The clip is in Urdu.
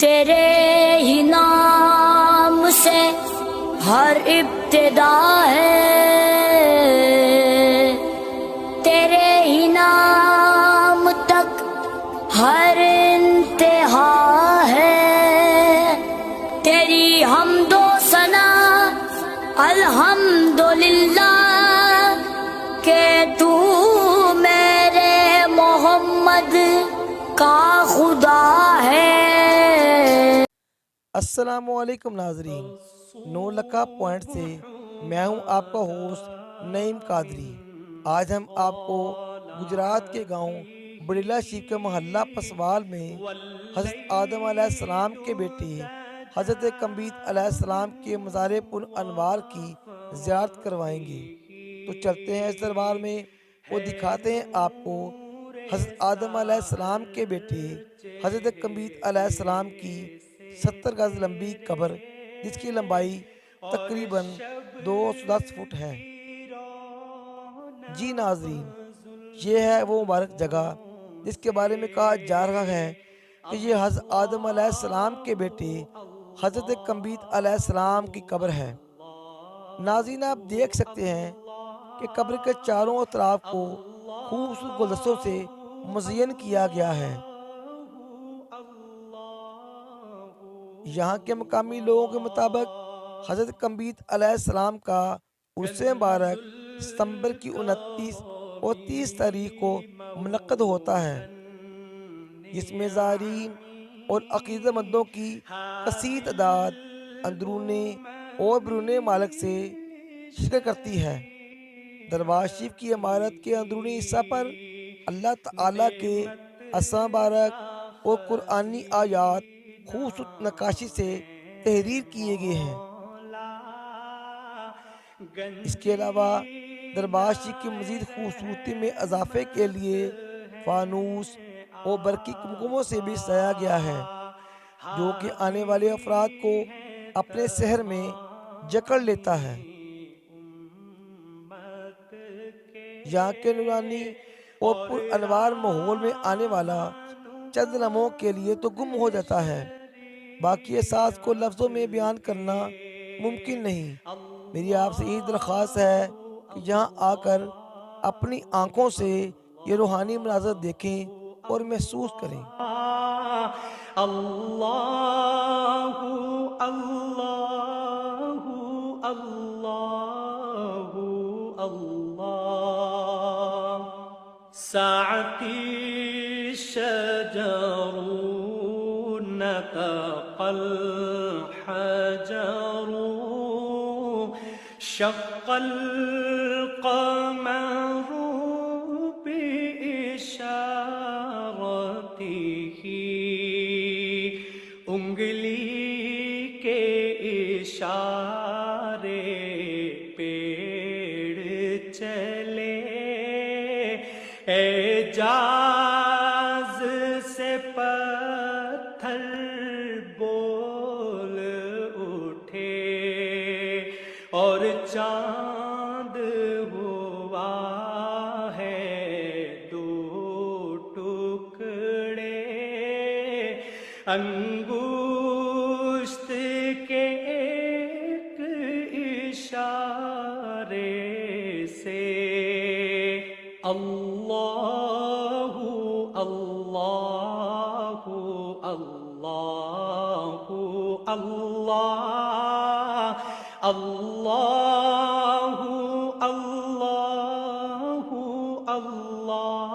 تیرے ہی نام سے ہر ابتدا ہے، تیرے ہی نام تک ہر انتہا ہے، تیری حمد و ثنا الحمدللہ کہ تو میرے محمد کا خدا ہے۔ السلام علیکم ناظرین، نور لکا پوائنٹ سے میں ہوں آپ کا ہوسٹ نعیم قادری۔ آج ہم آپ کو گجرات کے گاؤں بڑیلا شریف کے محلہ پسوال میں حضرت آدم علیہ السلام کے بیٹے حضرت کمبیت علیہ السلام کے مزار پر انوار کی زیارت کروائیں گے۔ تو چلتے ہیں اس دربار میں اور دکھاتے ہیں آپ کو حضرت آدم علیہ السلام کے بیٹے حضرت کمبیت علیہ السلام کی 70 گز لمبی قبر، جس کی لمبائی تقریباً 210 فٹ ہے۔ جی ناظرین، یہ ہے وہ مبارک جگہ جس کے بارے میں کہا جا رہا ہے کہ یہ حضرت آدم علیہ السلام کے بیٹے حضرت کمبیت علیہ السلام کی قبر ہے۔ ناظرین، آپ دیکھ سکتے ہیں کہ قبر کے چاروں اطراف کو خوبصورت گلدستوں سے مزین کیا گیا ہے۔ یہاں کے مقامی لوگوں کے مطابق حضرت کمبیت علیہ السلام کا عرس مبارک ستمبر کی 29 اور 30 تاریخ کو منعقد ہوتا ہے، جس میں زائرین اور عقیدت مندوں کی کثیر تعداد اندرون اور بیرون ملک سے شرکت کرتی ہے۔ دربار شریف کی عمارت کے اندرونی حصہ پر اللہ تعالیٰ کے اسماء مبارک اور قرآنی آیات خوبصورت نقاشی سے تحریر کیے گئے ہیں۔ اس کے علاوہ دربار شریف کی مزید خوبصورتی میں اضافے کے لیے فانوس اور برقی کمکموں سے بھی سجایا گیا ہے، جو کہ آنے والے افراد کو اپنے شہر میں جکڑ لیتا ہے۔ یہاں کے نورانی اور پر انوار ماحول میں آنے والا چند لمحوں کے لیے تو گم ہو جاتا ہے، باقی احساس کو لفظوں میں بیان کرنا ممکن نہیں۔ میری آپ سے یہی درخواست ہے کہ یہاں آ کر اپنی آنکھوں سے یہ روحانی مناظر دیکھیں اور محسوس کریں۔ اللہ اللہ اللہ اللہ ساعتی شجر نطق الحجر شق القمر بإشارته انگلی کے اشارے پیڑ چلے، اعجاز سے پتھر بول اٹھے اور چاند ہوا ہے دو ٹکڑے، انگشت کے ایک اشارے سے اللہ اللہ اللہ اللہ اللہ اللہ اللہ اللہ